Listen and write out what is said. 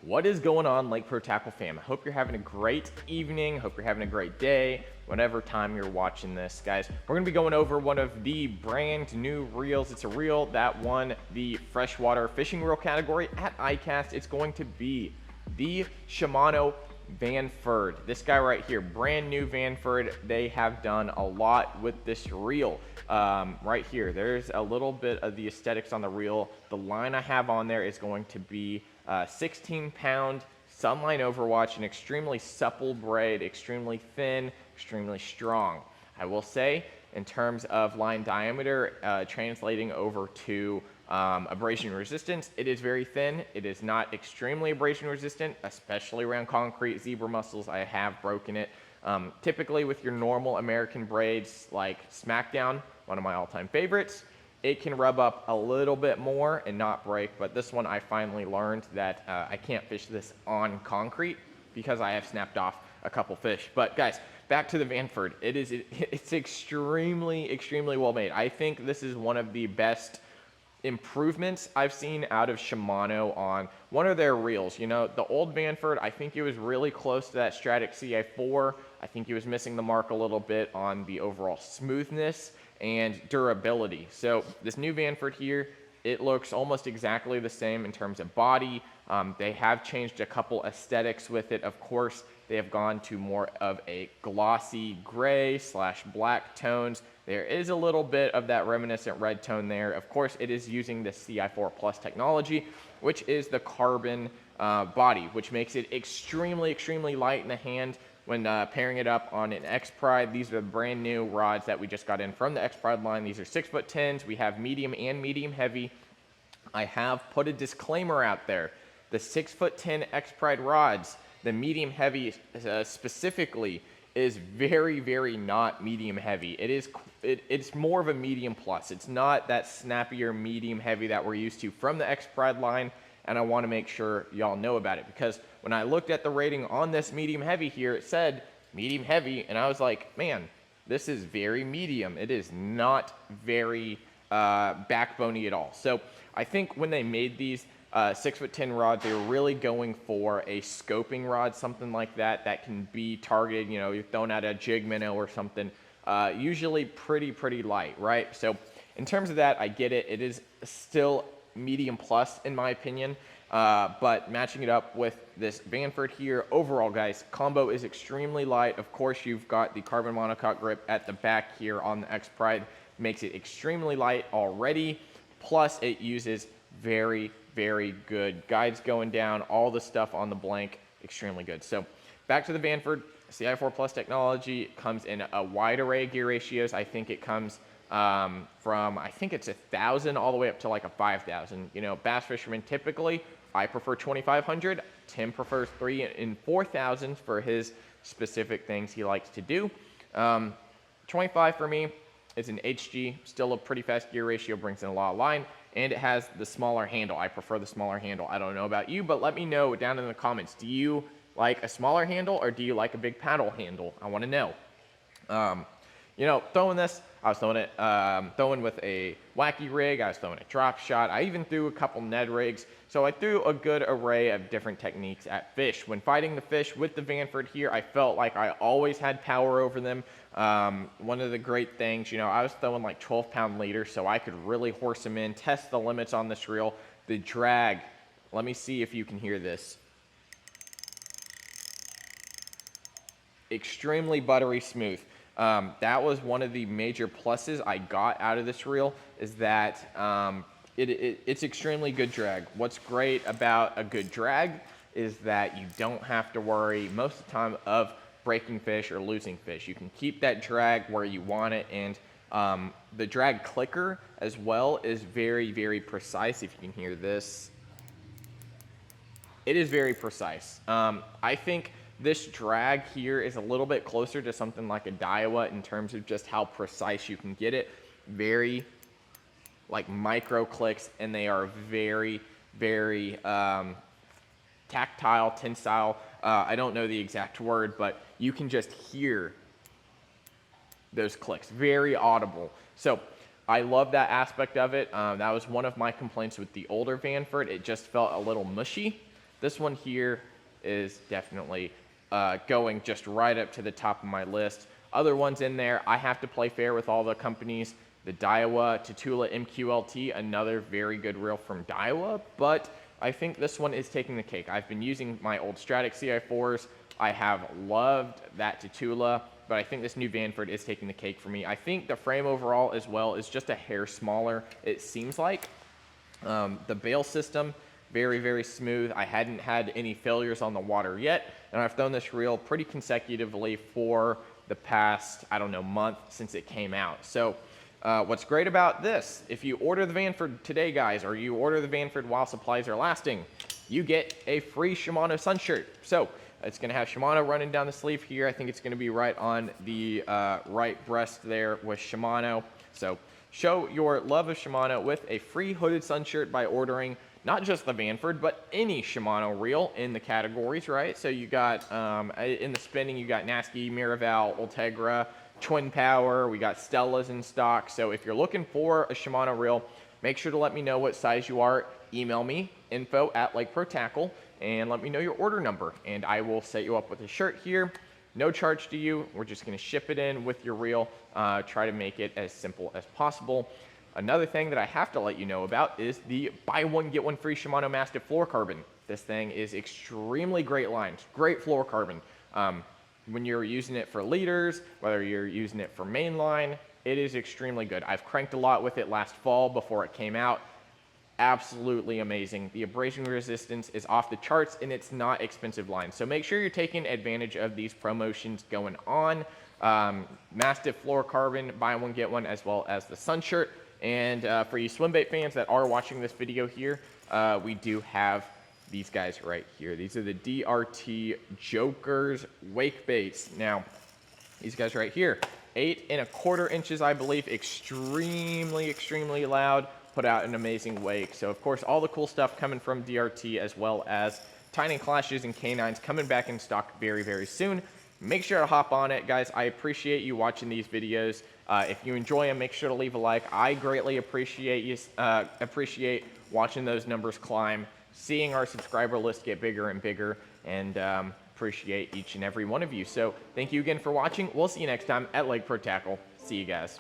What is going on, Lake Pro Tackle fam? I hope you're having a great evening. Hope you're having a great day, whatever time you're watching this, guys. We're gonna be going over one of the brand new reels. It's a reel that won the freshwater fishing reel category at ICAST. It's going to be the Shimano Vanford. This guy right here, brand new Vanford. They have done a lot with this reel. Right here, there's a little bit of the aesthetics on the reel. The line I have on there is going to be 16-pound Sunline Overwatch, an extremely supple braid, extremely thin, extremely strong. I will say, in terms of line diameter, translating over to abrasion resistance, it is very thin. It is not extremely abrasion resistant, especially around concrete. Zebra mussels, I have broken it. Typically with your normal American braids like Smackdown, one of my all-time favorites, it can rub up a little bit more and not break, but this one I finally learned that I can't fish this on concrete because I have snapped off a couple fish. But guys, back to the Vanford. It's extremely well made. I think this is one of the best improvements I've seen out of Shimano on one of their reels. You know, the old Vanford, I think it was really close to that Stratic CI4. I think he was missing the mark a little bit on the overall smoothness and durability. So this new Vanford here, it looks almost exactly the same in terms of body. They have changed a couple aesthetics with it. Of course, they have gone to more of a glossy gray / black tones. There is a little bit of that reminiscent red tone there. Of course, it is using the CI4 Plus technology, which is the carbon body, which makes it extremely light in the hand when pairing it up on an X-Pride. These are the brand new rods that we just got in from the X-Pride line. These are 6'10s. We have medium and medium heavy. I have put a disclaimer out there. The 6'10 X-Pride rods, the medium heavy specifically, is very not medium heavy. It's more of a medium plus. It's not that snappier medium heavy that we're used to from the X-Pride line, and I want to make sure y'all know about it, because when I looked at the rating on this medium heavy here, it said medium heavy, and I was like, man, this is very medium. It is not very backbony at all. So I think when they made these 6'10" rods, they were really going for a scoping rod, something like that, that can be targeted, you know, you're throwing out a jig minnow or something, usually pretty light, right? So in terms of that, I get it. It is still medium plus in my opinion, but matching it up with this Vanford here, overall guys, combo is extremely light. Of course, you've got the carbon monocoque grip at the back here on the X-Pride, makes it extremely light already, plus it uses very good guides going down, all the stuff on the blank, extremely good. So back to the Vanford, CI4 Plus technology comes in a wide array of gear ratios. I think it comes from, I think it's 1,000 all the way up to like a 5,000. You know, bass fishermen typically, I prefer 2,500. Tim prefers 3,000 and 4,000 for his specific things he likes to do. 25 for me is an HG, still a pretty fast gear ratio, brings in a lot of line, and it has the smaller handle. I prefer the smaller handle. I don't know about you, but let me know down in the comments. Do you like a smaller handle or do you like a big paddle handle? I want to know. You know, throwing this, I was throwing it, throwing with a wacky rig, I was throwing a drop shot, I even threw a couple Ned rigs, so I threw a good array of different techniques at fish. When fighting the fish with the Vanford here, I felt like I always had power over them. One of the great things, you know, I was throwing like 12-pound leaders, so I could really horse them in, test the limits on this reel. The drag, let me see if you can hear this. Extremely buttery smooth. That was one of the major pluses I got out of this reel, is that it's extremely good drag. What's great about a good drag is that you don't have to worry most of the time of breaking fish or losing fish. You can keep that drag where you want it, and the drag clicker as well is very precise. If you can hear this, it is very precise. I think this drag here is a little bit closer to something like a Daiwa in terms of just how precise you can get it. Very like micro clicks, and they are very tactile, tensile. I don't know the exact word, but you can just hear those clicks, very audible. So I love that aspect of it. That was one of my complaints with the older Vanford. It just felt a little mushy. This one here is definitely going just right up to the top of my list. Other ones in there, I have to play fair with all the companies. The Daiwa Tatula MQLT, another very good reel from Daiwa, but I think this one is taking the cake. I've been using my old Stratic CI4s. I have loved that Tatula, but I think this new Vanford is taking the cake for me. I think the frame overall as well is just a hair smaller, it seems like. The bail system, very, very smooth. I hadn't had any failures on the water yet, and I've thrown this reel pretty consecutively for the past, I don't know, month since it came out. So what's great about this, if you order the Vanford today, guys, or you order the Vanford while supplies are lasting, you get a free Shimano sun shirt. So it's going to have Shimano running down the sleeve here. I think it's going to be right on the right breast there with Shimano. So show your love of Shimano with a free hooded sun shirt by ordering not just the Vanford, but any Shimano reel in the categories, right? So you got, in the spinning, you got Nasky, Miraval, Ultegra, Twin Power, we got Stella's in stock. So if you're looking for a Shimano reel, make sure to let me know what size you are. Email me, info@LakeProTackle, and let me know your order number, and I will set you up with a shirt here. No charge to you. We're just going to ship it in with your reel. Try to make it as simple as possible. Another thing that I have to let you know about is the buy one, get one free Shimano Mastiff fluorocarbon. This thing is extremely great line, great fluorocarbon. When you're using it for leaders, whether you're using it for mainline, it is extremely good. I've cranked a lot with it last fall before it came out. Absolutely amazing. The abrasion resistance is off the charts, and it's not expensive line. So make sure you're taking advantage of these promotions going on. Mastiff fluorocarbon, buy one, get one, as well as the sun shirt. And for you swim bait fans that are watching this video here, we do have these guys right here. These are the DRT Jokers wake baits. Now, these guys right here, 8 1/4 inches, I believe, extremely, extremely loud, put out an amazing wake. So of course, all the cool stuff coming from DRT, as well as Tiny Clashes and Canines coming back in stock very, very soon. Make sure to hop on it, guys. I appreciate you watching these videos. If you enjoy them, make sure to leave a like. I greatly appreciate you, appreciate watching those numbers climb, seeing our subscriber list get bigger and bigger, and appreciate each and every one of you. So thank you again for watching. We'll see you next time at Lake Pro Tackle. See you guys.